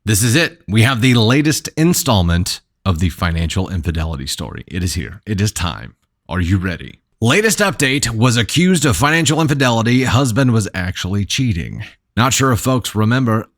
This is it. We have the latest installment of the financial infidelity story. It is here. It is time. Are you ready? Latest update: was accused of financial infidelity. Husband was actually cheating. Not sure if folks remember.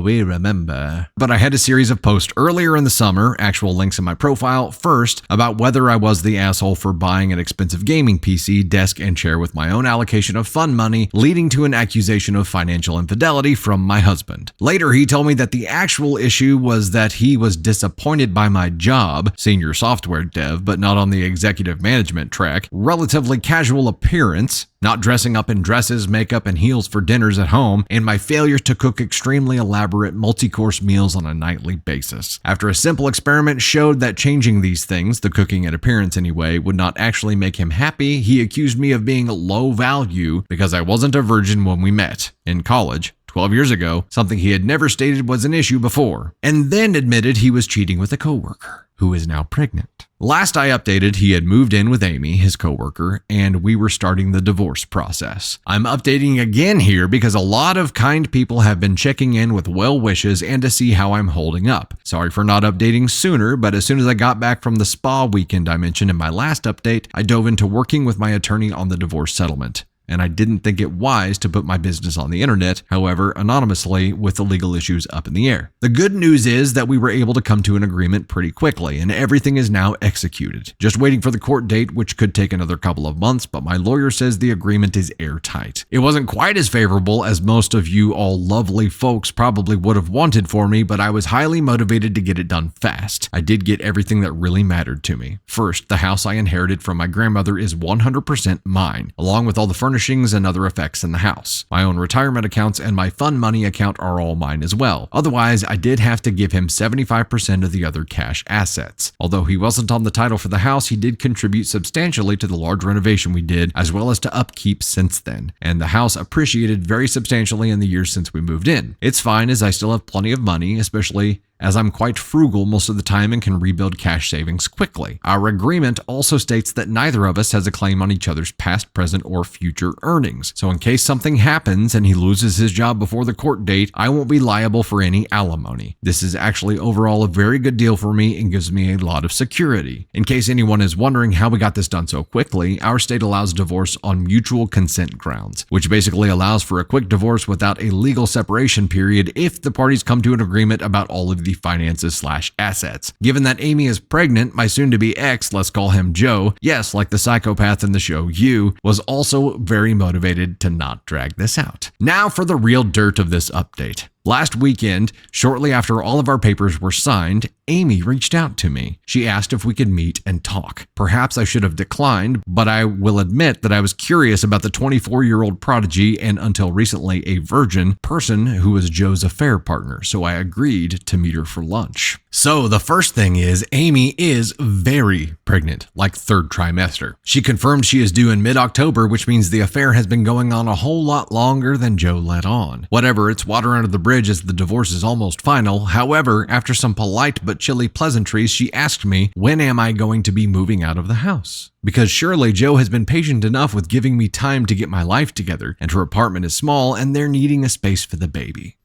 We remember. But I had a series of posts earlier in the summer, actual links in my profile, first about whether I was the asshole for buying an expensive gaming PC, desk, and chair with my own allocation of fund money, leading to an accusation of financial infidelity from my husband. Later, he told me that the actual issue was that he was disappointed by my job, senior software dev, but not on the executive management track, relatively casual appearance, not dressing up in dresses, makeup, and heels for dinners at home, and my failure to cook extremely elaborate multi-course meals on a nightly basis. After a simple experiment showed that changing these things, the cooking and appearance anyway, would not actually make him happy, he accused me of being low value because I wasn't a virgin when we met in college 12 years ago, something he had never stated was an issue before, and then admitted he was cheating with a coworker who is now pregnant. Last I updated, he had moved in with Amy, his coworker, and we were starting the divorce process. I'm updating again here because a lot of kind people have been checking in with well wishes and to see how I'm holding up. Sorry for not updating sooner, but as soon as I got back from the spa weekend I mentioned in my last update, I dove into working with my attorney on the divorce settlement. And I didn't think it wise to put my business on the internet, however, anonymously, with the legal issues up in the air. The good news is that we were able to come to an agreement pretty quickly, and everything is now executed. Just waiting for the court date, which could take another couple of months, but my lawyer says the agreement is airtight. It wasn't quite as favorable as most of you all lovely folks probably would have wanted for me, but I was highly motivated to get it done fast. I did get everything that really mattered to me. First, the house I inherited from my grandmother is 100% mine, along with all the furnishings and other effects in the house. My own retirement accounts and my fund money account are all mine as well. Otherwise, I did have to give him 75% of the other cash assets. Although he wasn't on the title for the house, he did contribute substantially to the large renovation we did, as well as to upkeep since then. And the house appreciated very substantially in the years since we moved in. It's fine as I still have plenty of money, especially as I'm quite frugal most of the time and can rebuild cash savings quickly. Our agreement also states that neither of us has a claim on each other's past, present, or future earnings. So in case something happens and he loses his job before the court date, I won't be liable for any alimony. This is actually overall a very good deal for me and gives me a lot of security. In case anyone is wondering how we got this done so quickly, our state allows divorce on mutual consent grounds, which basically allows for a quick divorce without a legal separation period if the parties come to an agreement about all of the finances/assets. Given that Amy is pregnant, my soon-to-be ex, let's call him Joe, yes, like the psychopath in the show You, was also very motivated to not drag this out. Now for the real dirt of this update. Last weekend, shortly after all of our papers were signed, Amy reached out to me. She asked if we could meet and talk. Perhaps I should have declined, but I will admit that I was curious about the 24-year-old prodigy and until recently a virgin person who was Joe's affair partner, so I agreed to meet her for lunch. So the first thing is Amy is very pregnant, like third trimester. She confirmed she is due in mid-October, which means the affair has been going on a whole lot longer than Joe let on. Whatever, it's water under the bridge as the divorce is almost final. However, after some polite but chilly pleasantries, she asked me, when am I going to be moving out of the house? Because surely Joe has been patient enough with giving me time to get my life together, and her apartment is small and they're needing a space for the baby.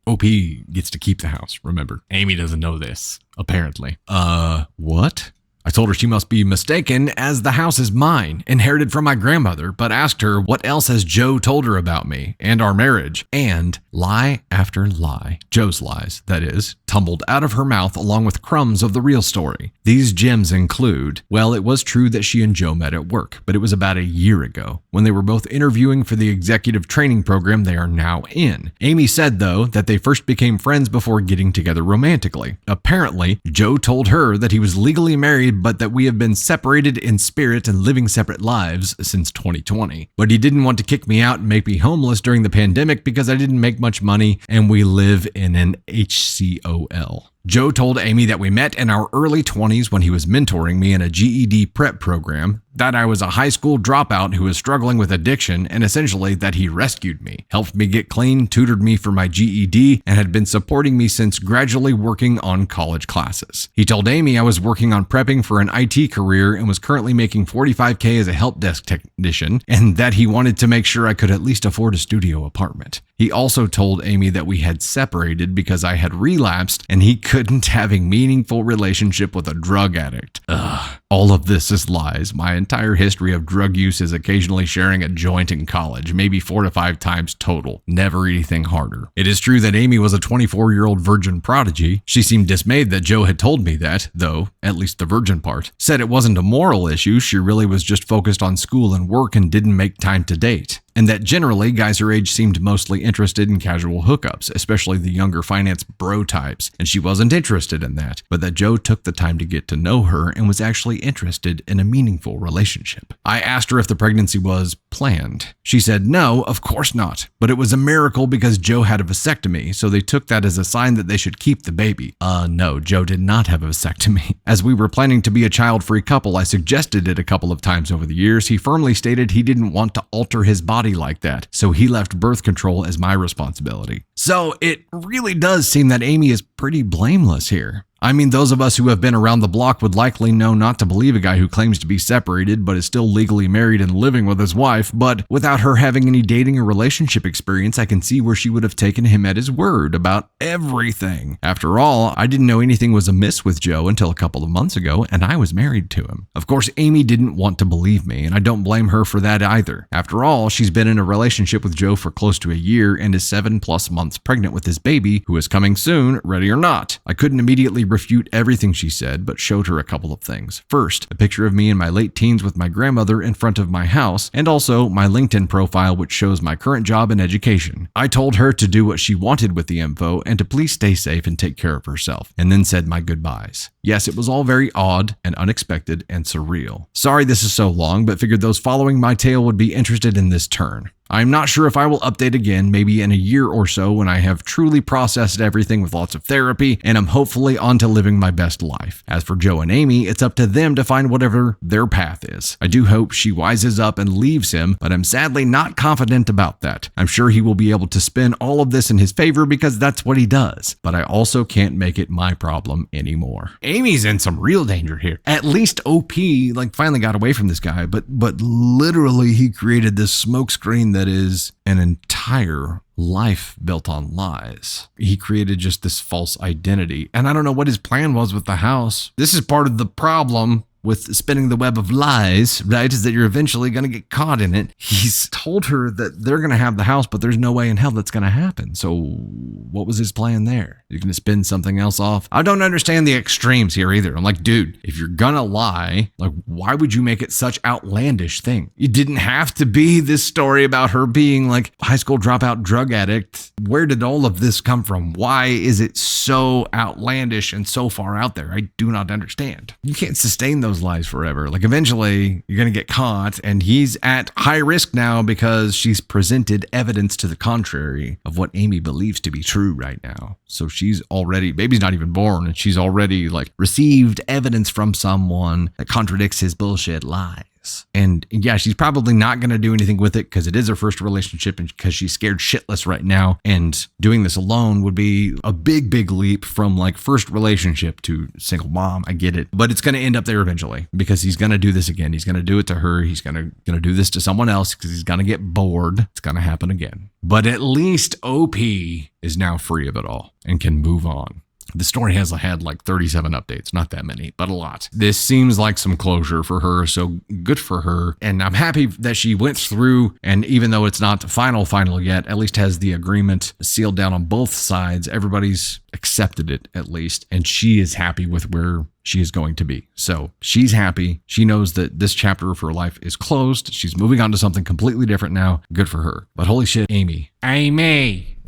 OP gets to keep the house, remember. Amy doesn't know this, apparently. What? I told her she must be mistaken as the house is mine, inherited from my grandmother, but asked her what else has Joe told her about me and our marriage. And lie after lie, Joe's lies, that is, tumbled out of her mouth along with crumbs of the real story. These gems include, well, it was true that she and Joe met at work, but it was about a year ago when they were both interviewing for the executive training program they are now in. Amy said, though, that they first became friends before getting together romantically. Apparently, Joe told her that he was legally married, but that we have been separated in spirit and living separate lives since 2020. But he didn't want to kick me out and make me homeless during the pandemic because I didn't make much money and we live in an HCOL. Joe told Amy that we met in our early 20s when he was mentoring me in a GED prep program, that I was a high school dropout who was struggling with addiction, and essentially that he rescued me, helped me get clean, tutored me for my GED, and had been supporting me since gradually working on college classes. He told Amy I was working on prepping for an IT career and was currently making $45K as a help desk technician, and that he wanted to make sure I could at least afford a studio apartment. He also told Amy that we had separated because I had relapsed and he couldn't have a meaningful relationship with a drug addict. Ugh. All of this is lies. My entire history of drug use is occasionally sharing a joint in college, maybe 4 to 5 times total. Never anything harder. It is true that Amy was a 24-year-old virgin prodigy. She seemed dismayed that Joe had told me that, though, at least the virgin part. Said it wasn't a moral issue, she really was just focused on school and work and didn't make time to date. And that generally, guys her age seemed mostly interested in casual hookups, especially the younger finance bro types, and she wasn't interested in that, but that Joe took the time to get to know her and was actually interested in a meaningful relationship. I asked her if the pregnancy was planned. She said no, of course not, but it was a miracle because Joe had a vasectomy, so they took that as a sign that they should keep the baby. No, Joe did not have a vasectomy. As we were planning to be a child-free couple, I suggested it a couple of times over the years. He firmly stated he didn't want to alter his body like that, so he left birth control as my responsibility. So it really does seem that Amy is pretty blameless here. I mean, those of us who have been around the block would likely know not to believe a guy who claims to be separated but is still legally married and living with his wife, but without her having any dating or relationship experience, I can see where she would have taken him at his word about everything. After all, I didn't know anything was amiss with Joe until a couple of months ago, and I was married to him. Of course, Amy didn't want to believe me, and I don't blame her for that either. After all, she's been in a relationship with Joe for close to a year and is 7+ months pregnant with his baby, who is coming soon, ready or not. I couldn't immediately refute everything she said, but showed her a couple of things. First, a picture of me in my late teens with my grandmother in front of my house, and also my LinkedIn profile, which shows my current job and education. I told her to do what she wanted with the info and to please stay safe and take care of herself, and then said my goodbyes. Yes, it was all very odd and unexpected and surreal. Sorry this is so long, but figured those following my tale would be interested in this turn. I'm not sure if I will update again, maybe in a year or so when I have truly processed everything with lots of therapy and I'm hopefully on to living my best life. As for Joe and Amy, it's up to them to find whatever their path is. I do hope she wises up and leaves him, but I'm sadly not confident about that. I'm sure he will be able to spin all of this in his favor because that's what he does, but I also can't make it my problem anymore. Amy's in some real danger here. At least OP finally got away from this guy, but literally he created this smokescreen that is an entire life built on lies. He created just this false identity. And I don't know what his plan was with the house. This is part of the problem with spinning the web of lies, right, is that you're eventually going to get caught in it. He's told her that they're going to have the house, but there's no way in hell that's going to happen. So what was his plan there? You're going to spin something else off? I don't understand the extremes here either. I'm like, dude, if you're going to lie, why would you make it such outlandish thing? It didn't have to be this story about her being a high school dropout drug addict. Where did all of this come from? Why is it so outlandish and so far out there? I do not understand. You can't sustain those lies forever. Eventually you're going to get caught, and he's at high risk now because she's presented evidence to the contrary of what Amy believes to be true right now. So baby's not even born, and she's already received evidence from someone that contradicts his bullshit lies. And yeah, she's probably not going to do anything with it because it is her first relationship and because she's scared shitless right now. And doing this alone would be a big leap from first relationship to single mom. I get it, but it's going to end up there eventually because he's going to do this again. He's going to do it to her. He's going to do this to someone else because he's going to get bored. It's going to happen again. But at least OP is now free of it all and can move on. The story has had 37 updates, not that many, but a lot. This seems like some closure for her, so good for her. And I'm happy that she went through, and even though it's not final yet, at least has the agreement sealed down on both sides. Everybody's accepted it at least, and she is happy with where she is going to be. So she's happy. She knows that this chapter of her life is closed. She's moving on to something completely different now. Good for her. But holy shit, Amy,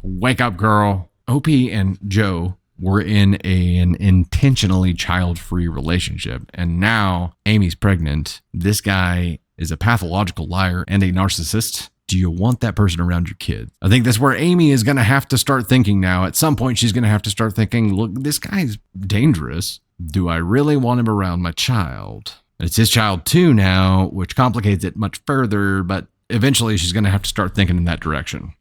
wake up, girl. OP and Joe were in an intentionally child-free relationship, and now Amy's pregnant. This guy is a pathological liar and a narcissist, Do you want that person around your kids? I think that's where Amy is going to have to start thinking now. At some point, she's going to have to start thinking, look, this guy's dangerous. Do I really want him around my child? It's his child too now, which complicates it much further, but eventually she's going to have to start thinking in that direction.